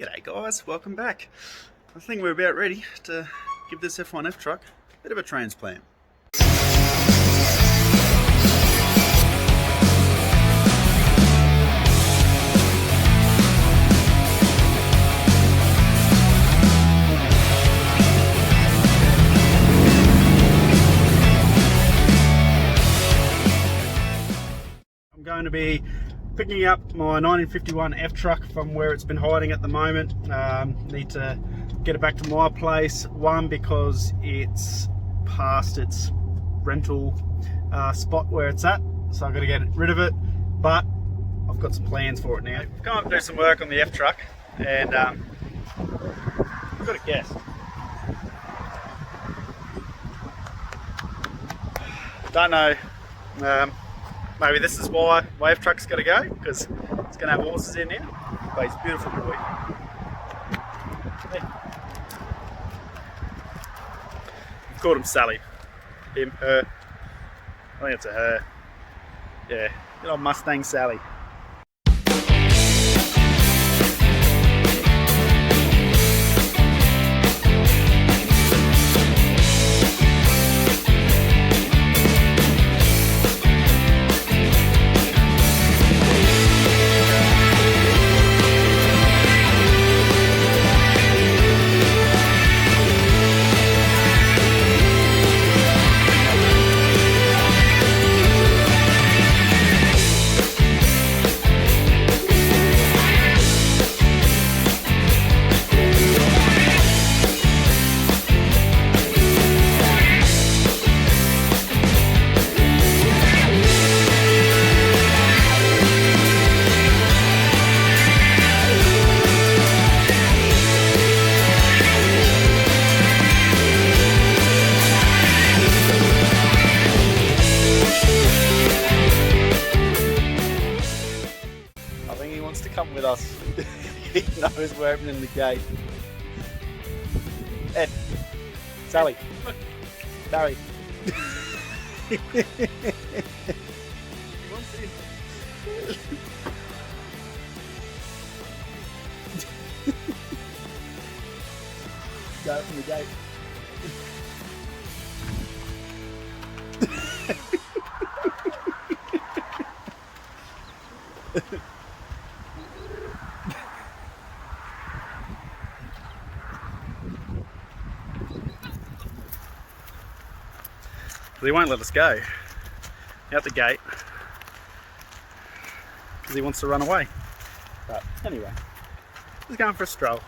G'day guys, welcome back. I think we're about ready to give this F1F truck a bit of a transplant. I'm going to be picking up my 1951 F truck from where it's been hiding at the moment. Need to get it back to my place. One, because it's past its rental spot where it's at, so I've got to get rid of it. But I've got some plans for it now. I've come up and do some work on the F truck, and I've got a guess. Don't know. Maybe this is why my F truck's got to go, because it's going to have horses in here. But he's a beautiful boy. Hey. I've called him Sally. Him, her. I think it's a her. Yeah, good old Mustang Sally. To come with us. He knows we're opening the gate. Ed, Sally, Barry. He wants in. Go open the gate. He won't let us go out the gate because he wants to run away. But anyway, he's going for a stroll.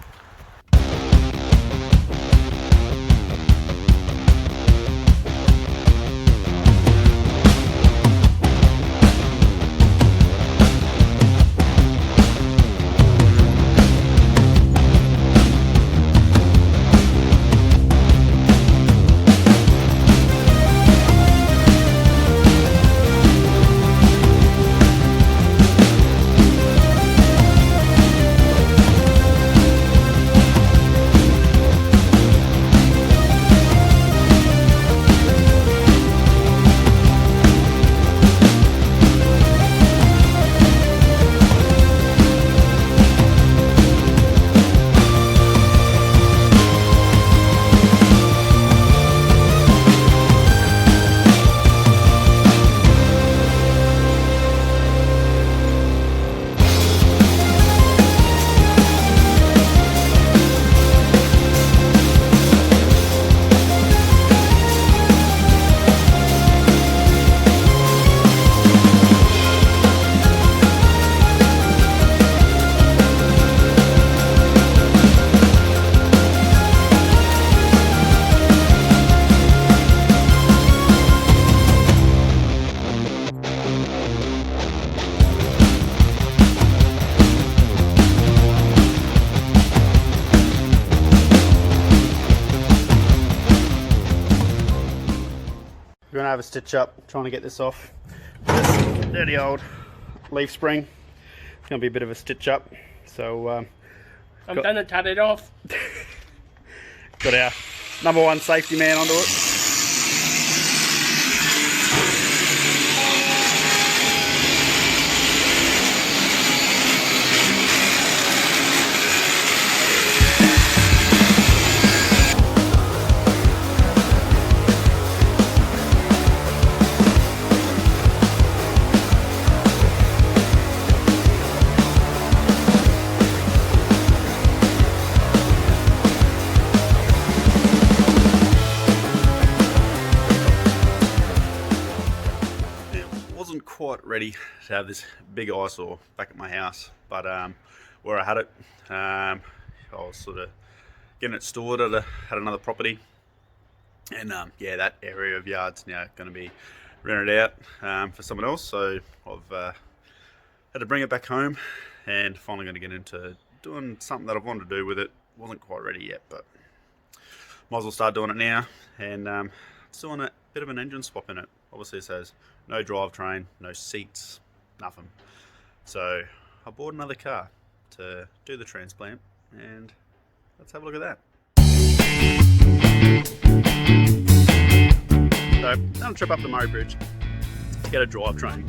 We're going to have a stitch up trying to get this off this dirty old leaf spring. It's going to be a bit of a stitch up, so I'm going to cut it off. Got our #1 safety man onto it. quite ready to have this big eyesore back at my house, but where I had it, I was sort of getting it stored at another property, and yeah, that area of yard's now going to be rented out for someone else, so I've had to bring it back home, and finally going to get into doing something that I've wanted to do with it. Wasn't quite ready yet, but might as well start doing it now. And it's doing a bit of an engine swap in it. Obviously it says no drivetrain, no seats, nothing. So I bought another car to do the transplant, and let's have a look at that. So I'm going to trip up the Murray Bridge to get a drivetrain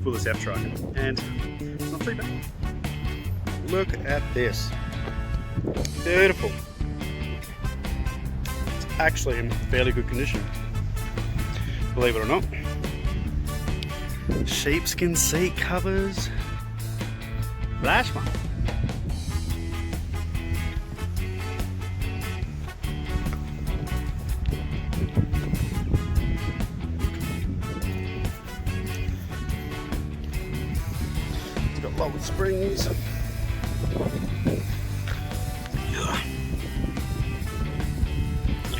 for this F-truck, and it's not too bad. Look at this. Beautiful. It's actually in fairly good condition, believe it or not. Sheepskin seat covers. Flash one. It's got lowered springs. It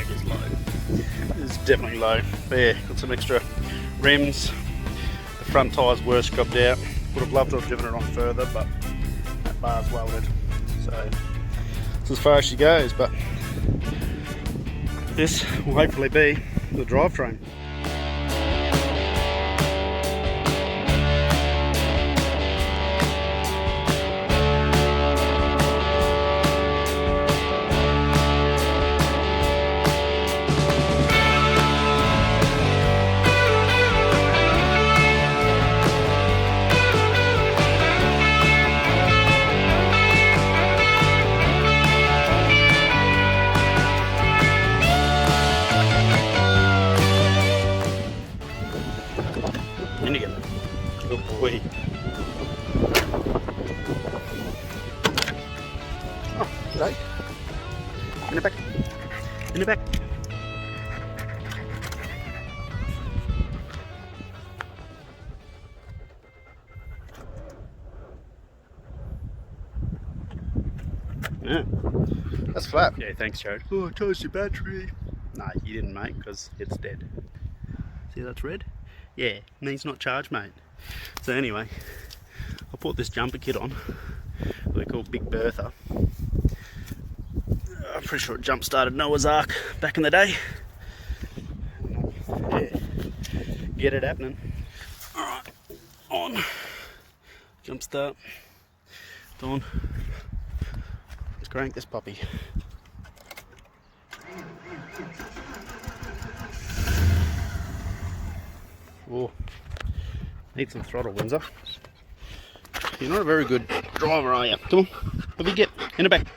is low. It's definitely low. But yeah, got some extra rims. The front tyres were scrubbed out. Would have loved to have driven it on further, but that bar's welded. So it's as far as she goes, but this will hopefully be the drivetrain. In you go. Good boy. Oh, right. In the back. In the back. Yeah. That's flat. Yeah, thanks, Jared. Oh, I charged your battery. No, you didn't, mate, because it's dead. See that's red? Yeah, means not charged, mate. So anyway, I put this jumper kit on. They're called Big Bertha. I'm pretty sure it jump started Noah's Ark back in the day. Yeah, get it happening. Alright, on. Jump start. On. Let's crank this puppy. Oh, need some throttle, Windsor. You're not a very good driver, are you? Come on, let me get in the back.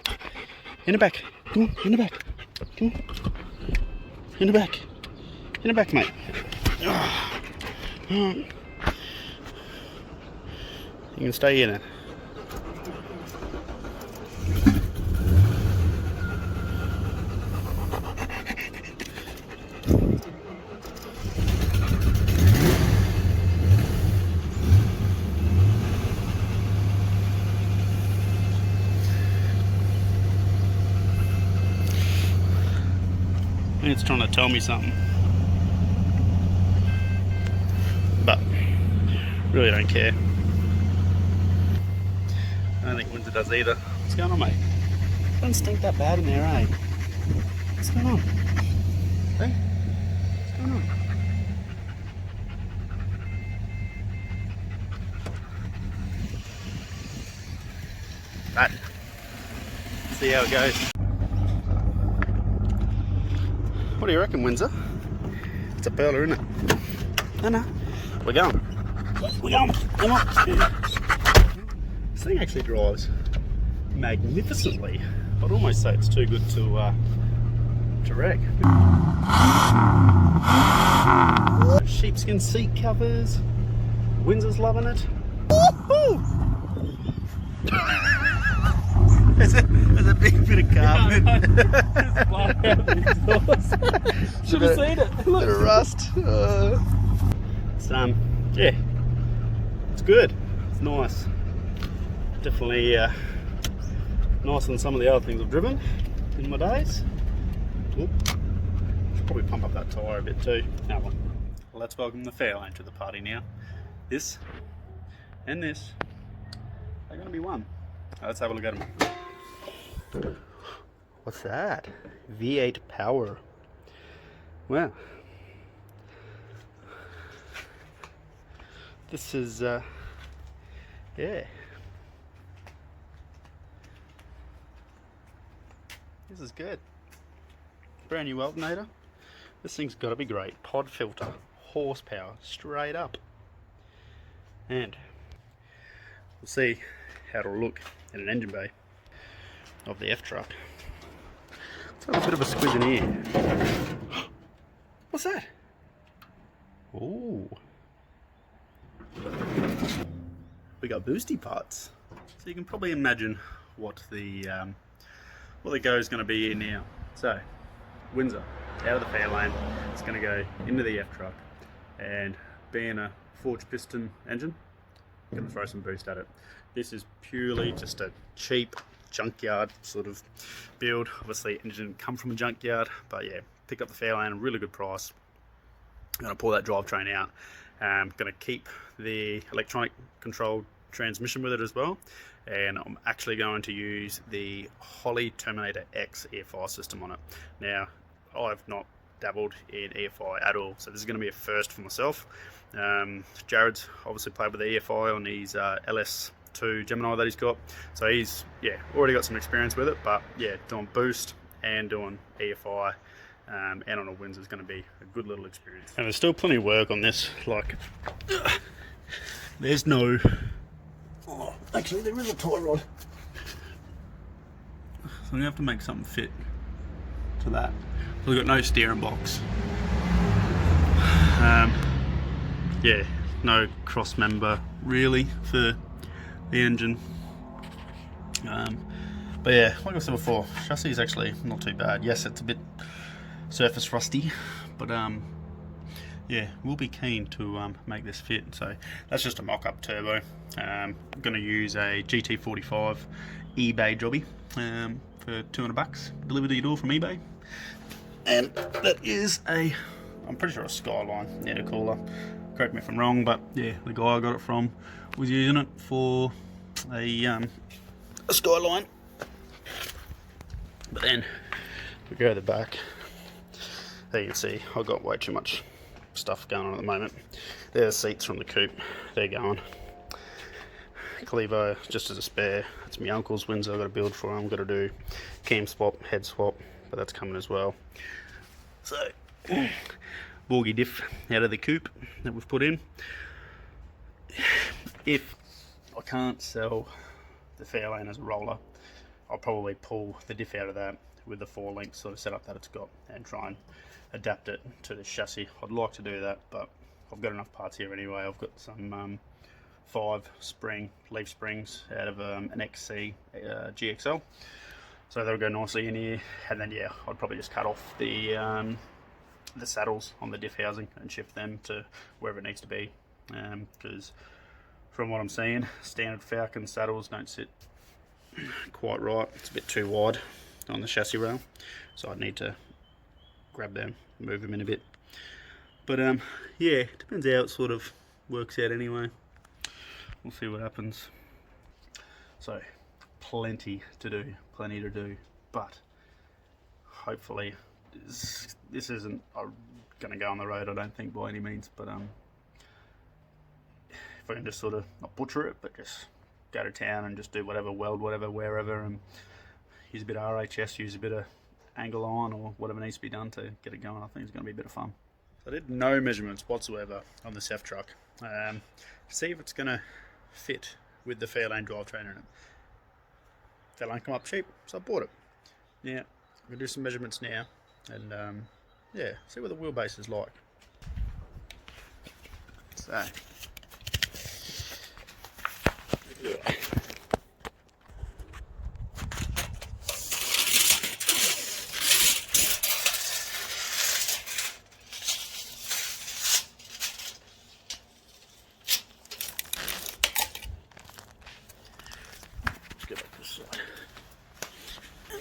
In the back. Come on, in the back. Come on. In the back. In the back, mate. You can stay in it. It's trying to tell me something, but really don't care. I don't think Windsor does either. What's going on, mate? It doesn't stink that bad in there, eh? What's going on? Hey? What's going on? Right. See how it goes. What do you reckon, Windsor? It's a pearler, isn't it? No. We're going. We're going. Come on. This thing actually drives magnificently. I'd almost say it's too good to wreck. Sheepskin seat covers. Windsor's loving it. Woohoo! There's a big bit of carpet. Should have seen it. Look. Bit of rust. It's yeah, It's good. It's nice. Definitely nicer than some of the other things I've driven in my days. Oop. Should probably pump up that tyre a bit too. Now, well, let's welcome the Fairlane to the party now. This and this are going to be one. Let's have a look at them. What's that? V8 power. Wow. This is, yeah. This is good. Brand new alternator. This thing's got to be great. Pod filter, horsepower, straight up. And we'll see how it'll look in an engine bay of the F-Truck. Let's have a bit of a squeeze in here. What's that? Ooh. We got boosty parts. So you can probably imagine what the go is going to be here now. So, Windsor, out of the Fairlane, it's going to go into the F-Truck, and being a forged piston engine, I'm going to throw some boost at it. This is purely just a cheap junkyard sort of build. Obviously, engine didn't come from a junkyard, but yeah, picked up the Fairlane, a really good price. I'm going to pull that drivetrain out. I'm going to keep the electronic controlled transmission with it as well, and I'm actually going to use the Holley Terminator X EFI system on it. Now, I've not dabbled in EFI at all, so this is going to be a first for myself. Jared's obviously played with the EFI on his LS2 Gemini that he's got, so he's already got some experience with it, but yeah, doing boost and doing EFI and on a Windsor is going to be a good little experience. And there's still plenty of work on this, like there's no, oh, actually there is a tie rod, so I'm going to have to make something fit to that. So we've got no steering box, yeah, no cross member really for the engine, but yeah, like I said before, chassis is actually not too bad. Yes, it's a bit surface rusty, but yeah, we'll be keen to make this fit. So that's just a mock-up turbo. I'm going to use a GT45 eBay jobby for $200 delivered to your door from eBay, and that is a, I'm pretty sure a Skyline intercooler. Correct me if I'm wrong, but yeah, the guy I got it from was using it for a Skyline. But then we go to the back. There you can see I've got way too much stuff going on at the moment. There's seats from the coupe, they're going. Clevo just as a spare. It's my uncle's Windsor I've got to build for him. I've got to do cam swap, head swap, but that's coming as well. So, Borgie diff out of the coupe that we've put in. If I can't sell the Fairlane as a roller, I'll probably pull the diff out of that with the 4-link sort of setup that it's got and try and adapt it to the chassis. I'd like to do that, but I've got enough parts here anyway. I've got some 5 spring leaf springs out of an XC GXL, so that'll go nicely in here. And then yeah, I'd probably just cut off the saddles on the diff housing and shift them to wherever it needs to be, because from what I'm seeing, standard Falcon saddles don't sit quite right. It's a bit too wide on the chassis rail, so I'd need to grab them, move them in a bit. But yeah, depends how it sort of works out anyway. We'll see what happens. So plenty to do, but hopefully this isn't going to go on the road, I don't think, by any means. But if I can just sort of not butcher it, but just go to town and just do whatever, weld whatever, wherever, and use a bit of RHS, use a bit of angle iron or whatever needs to be done to get it going. I think it's going to be a bit of fun. So I did no measurements whatsoever on this F-Truck to see if it's going to fit with the Fairlane drivetrain in it. Fairlane come up cheap, so I bought it. Yeah, I'm going to do some measurements now and yeah, see what the wheelbase is like. So yeah.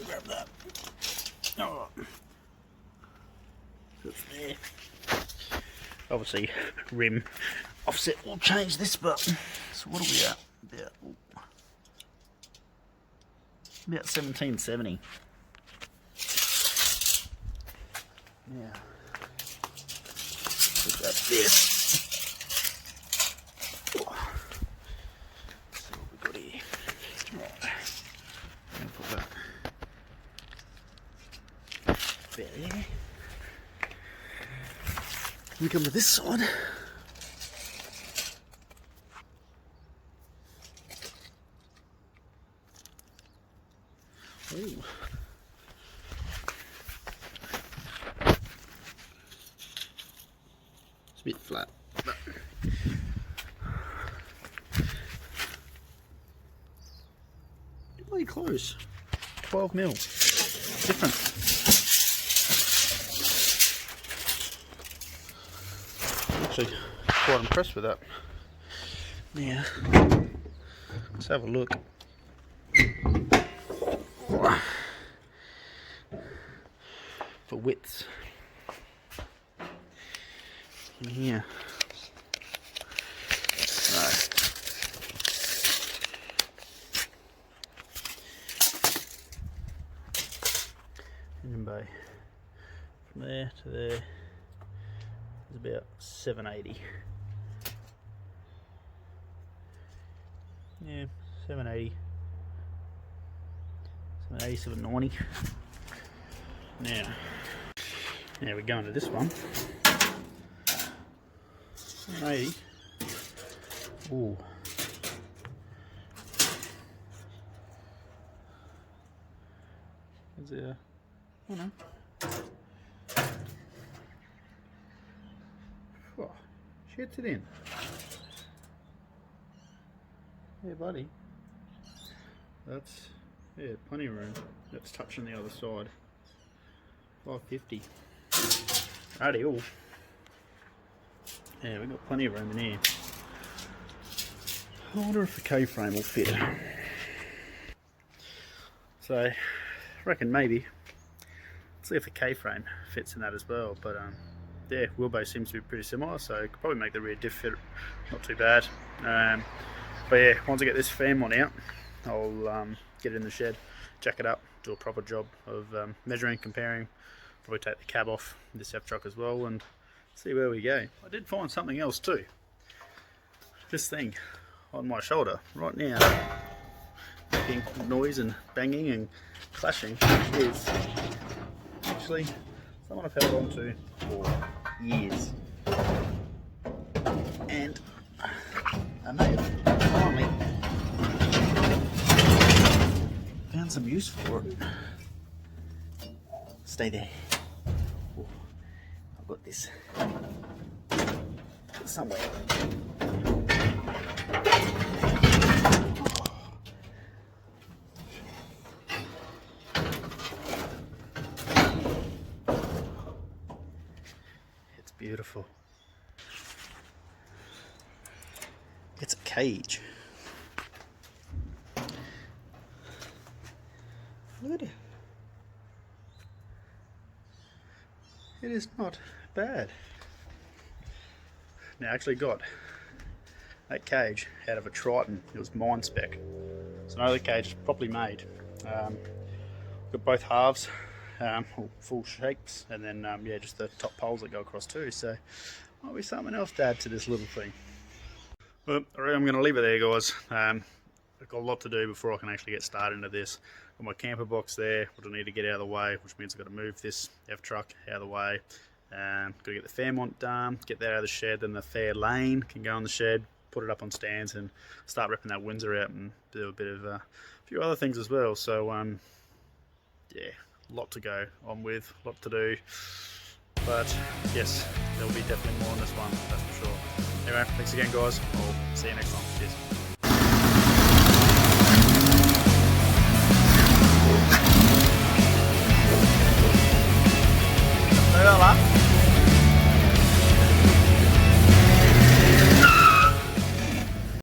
grab that. Alright. That's there. Obviously, rim offset will change this, but so what are we at? About 1770. Yeah. Put that there. Let's see what we've got here. Right. Put that there. We come to this side. Ooh. It's a bit flat, but really close. 12 mil. Different. Actually, quite impressed with that. Yeah. Let's have a look. For widths in here. Right. Engine bay from there to there is about 780. Yeah, 780. 780, 790. Now we're going to this one. 780. Ooh. Is there? Oh no. Oh, shits it in. Yeah, buddy. That's, yeah, plenty of room. That's touching the other side. 550. Righty-o. Yeah, we've got plenty of room in here. I wonder if the K-frame will fit. So, I reckon maybe. Let's see if the K-frame fits in that as well. But yeah, wheelbase seems to be pretty similar, so could probably make the rear diff fit not too bad. But yeah, once I get this fan one out, I'll get it in the shed, jack it up, do a proper job of measuring, comparing. Probably take the cab off this F-truck as well and see where we go. I did find something else too. This thing on my shoulder right now, making noise and banging and clashing, is actually someone I've held on to for years. And I may have finally found some use for it. Stay there. Ooh, I've got this somewhere. It's beautiful. It's a cage. Look at it. It is not bad. Now I actually got that cage out of a Triton. It was mine spec. So another cage properly made. Got both halves, full shapes, and then yeah, just the top poles that go across too. So might be something else to add to this little thing. Well, I'm going to leave it there, guys. I've got a lot to do before I can actually get started into this. Got my camper box there, which I need to get out of the way, which means I've got to move this F-truck out of the way. Got to get the Fairmont done, get that out of the shed, then the Fair Lane can go in the shed, put it up on stands and start ripping that Windsor out and do a bit of a few other things as well. So yeah, a lot to go on with, a lot to do. But yes, there'll be definitely more on this one, that's for sure. Anyway, thanks again guys, I'll see you next time. Cheers.